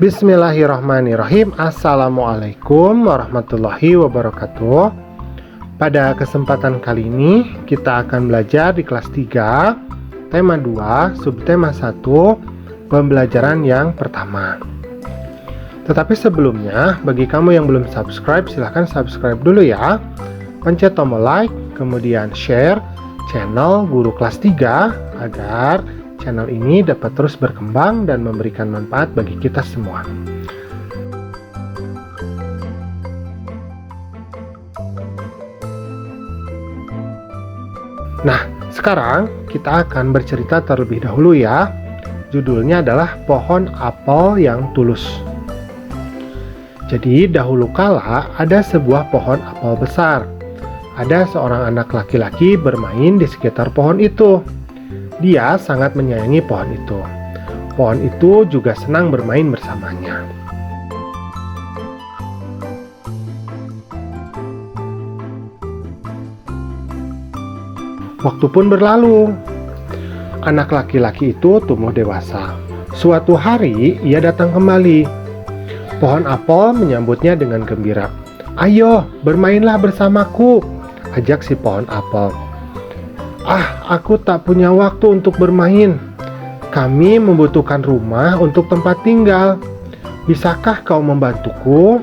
Bismillahirrahmanirrahim. Assalamualaikum warahmatullahi wabarakatuh. Pada kesempatan kali ini kita akan belajar di kelas 3, tema 2, subtema 1, pembelajaran yang pertama. Tetapi sebelumnya, bagi kamu yang belum subscribe, silahkan subscribe dulu ya. Pencet tombol like, kemudian share channel Guru Kelas 3 agar channel ini dapat terus berkembang dan memberikan manfaat bagi kita semua. Nah, sekarang kita akan bercerita terlebih dahulu ya. Judulnya adalah Pohon Apel yang Tulus. Jadi, dahulu kala ada sebuah pohon apel besar. Ada seorang anak laki-laki bermain di sekitar pohon itu. Dia sangat menyayangi pohon itu. Pohon itu juga senang bermain bersamanya. Waktu pun berlalu. Anak laki-laki itu tumbuh dewasa. Suatu hari ia datang kembali. Pohon apel menyambutnya dengan gembira. "Ayo, bermainlah bersamaku," ajak si pohon apel. Aku tak punya waktu untuk bermain. Kami membutuhkan rumah untuk tempat tinggal. Bisakah kau membantuku?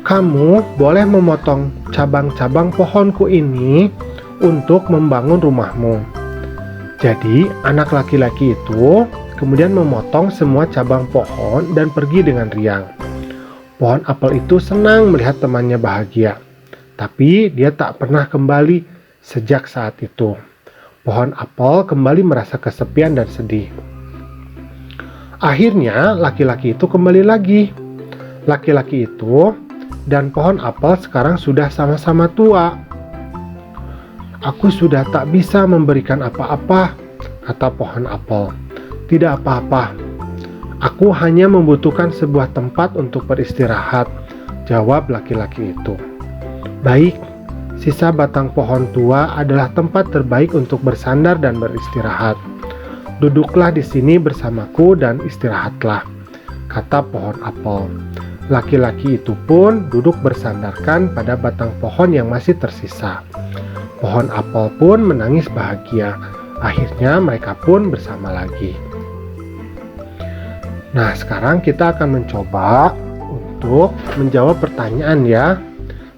Kamu boleh memotong cabang-cabang pohonku ini untuk membangun rumahmu." Jadi, anak laki-laki itu kemudian memotong semua cabang pohon dan pergi dengan riang. Pohon apel itu senang melihat temannya bahagia. Tapi dia tak pernah kembali sejak saat itu. Pohon apel kembali merasa kesepian dan sedih. Akhirnya laki-laki itu kembali lagi. Laki-laki itu dan pohon apel sekarang sudah sama-sama tua. "Aku sudah tak bisa memberikan apa-apa," kata pohon apel. "Tidak apa-apa. Aku hanya membutuhkan sebuah tempat untuk beristirahat," jawab laki-laki itu. "Baik, sisa batang pohon tua adalah tempat terbaik untuk bersandar dan beristirahat. Duduklah di sini bersamaku dan istirahatlah," kata pohon apel. Laki-laki itu pun duduk bersandarkan pada batang pohon yang masih tersisa. Pohon apel pun menangis bahagia. Akhirnya mereka pun bersama lagi. Nah, sekarang kita akan mencoba untuk menjawab pertanyaan ya.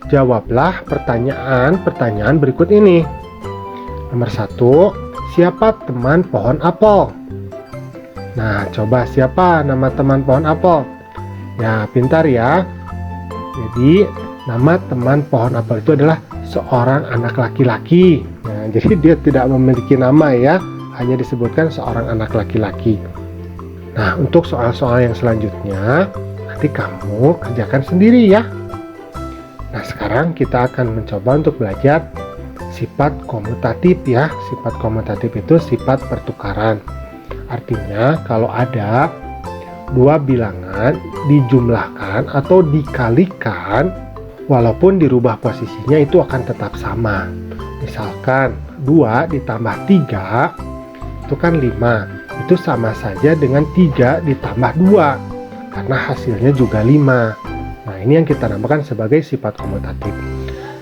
Jawablah pertanyaan berikut ini. Nomor 1, siapa teman pohon apel? Nah, coba siapa nama teman pohon apel? Ya, pintar ya. Jadi, nama teman pohon apel itu adalah seorang anak laki-laki. Nah, jadi dia tidak memiliki nama ya, hanya disebutkan seorang anak laki-laki. Nah, untuk soal-soal yang selanjutnya, nanti kamu kerjakan sendiri ya. Nah, sekarang kita akan mencoba untuk belajar sifat komutatif ya. Sifat komutatif itu sifat pertukaran. Artinya, kalau ada dua bilangan dijumlahkan atau dikalikan, walaupun dirubah posisinya itu akan tetap sama. Misalkan 2 ditambah 3 itu kan 5. Itu sama saja dengan 3 ditambah 2 karena hasilnya juga 5. Nah, ini yang kita namakan sebagai sifat komutatif.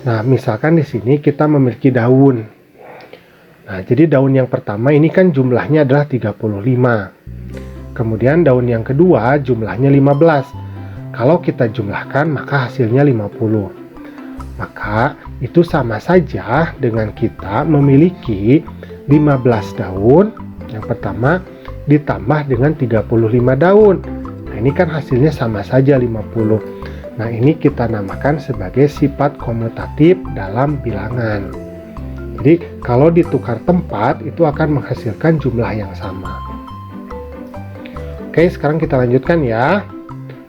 Nah, misalkan di sini kita memiliki daun. Nah, jadi daun yang pertama ini kan jumlahnya adalah 35. Kemudian daun yang kedua jumlahnya 15. Kalau kita jumlahkan maka hasilnya 50. Maka itu sama saja dengan kita memiliki 15 daun yang pertama ditambah dengan 35 daun. Nah, ini kan hasilnya sama saja 50. Nah, ini kita namakan sebagai sifat komutatif dalam bilangan. Jadi, kalau ditukar tempat itu akan menghasilkan jumlah yang sama. Oke, sekarang kita lanjutkan ya.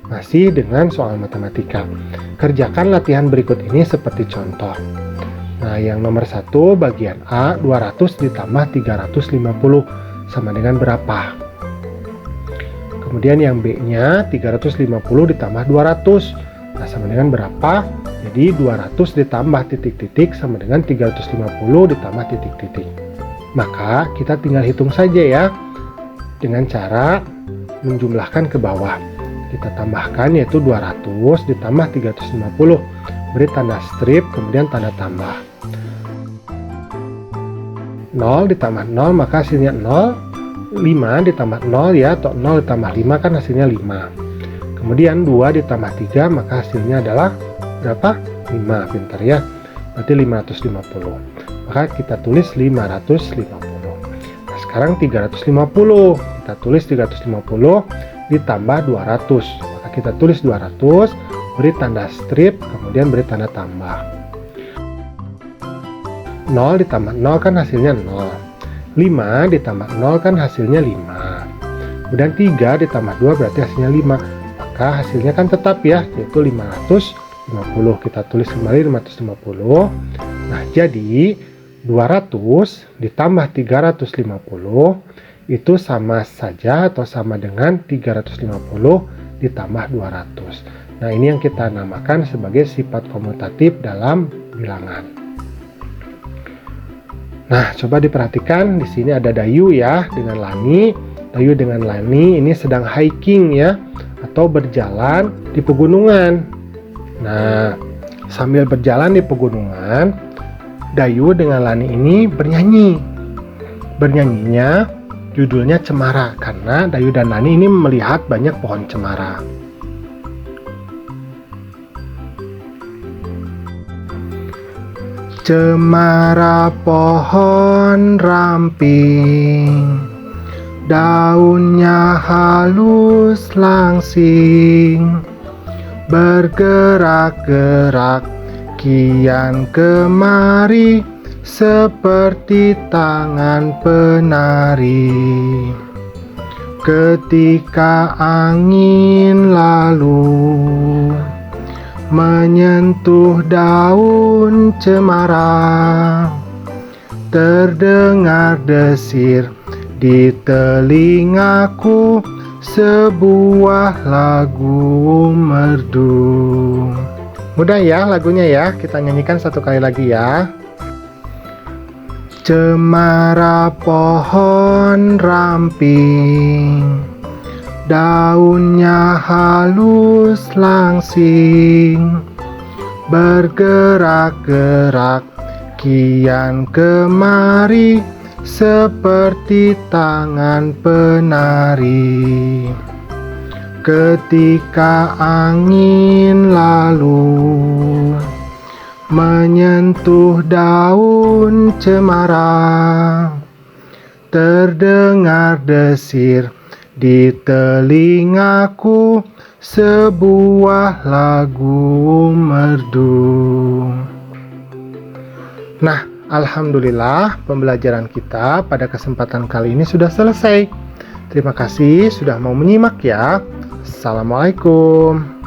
Masih dengan soal matematika. Kerjakan latihan berikut ini seperti contoh. Nah, yang nomor 1 bagian A 200 ditambah 350 sama dengan berapa? Kemudian yang B-nya 350 ditambah 200. Nah, sama dengan berapa? Jadi 200 ditambah titik-titik sama dengan 350 ditambah titik-titik. Maka kita tinggal hitung saja ya. Dengan cara menjumlahkan ke bawah. kita tambahkan, yaitu 200 ditambah 350. Beri tanda strip, kemudian tanda tambah. 0 ditambah 0 maka hasilnya 0. 5 ditambah 0 ya, atau 0 ditambah 5 kan hasilnya 5. Kemudian 2 ditambah 3 maka hasilnya adalah berapa? 5. Pintar ya. Berarti 550. Maka kita tulis 550. Nah, sekarang 350. Kita tulis 350 ditambah 200. Maka kita tulis 200, beri tanda strip, kemudian beri tanda tambah. 0 ditambah 0 kan hasilnya 0. 5 ditambah 0 kan hasilnya 5. Kemudian 3 ditambah 2 berarti hasilnya 5. Maka hasilnya kan tetap ya, yaitu 550. Kita tulis kembali 550. Nah, jadi 200 ditambah 350 itu sama saja atau sama dengan 350 ditambah 200. Nah, ini yang kita namakan sebagai sifat komutatif dalam bilangan. Nah, coba diperhatikan, di sini ada Dayu ya dengan Lani. Dayu dengan Lani ini sedang hiking ya, atau berjalan di pegunungan. Nah, sambil berjalan di pegunungan, Dayu dengan Lani ini bernyanyi. Bernyanyinya judulnya Cemara, karena Dayu dan Lani ini melihat banyak pohon cemara. Cemara pohon ramping, daunnya halus langsing, bergerak-gerak kian kemari seperti tangan penari. Ketika angin lalu menyentuh daun cemara, terdengar desir di telingaku sebuah lagu merdu. Mudah ya lagunya ya, kita nyanyikan satu kali lagi ya. Cemara pohon ramping, daunnya halus langsing, bergerak-gerak kian kemari seperti tangan penari. Ketika angin lalu menyentuh daun cemara, terdengar desir di telingaku sebuah lagu merdu. Nah, alhamdulillah pembelajaran kita pada kesempatan kali ini sudah selesai. Terima kasih sudah mau menyimak ya. Assalamualaikum.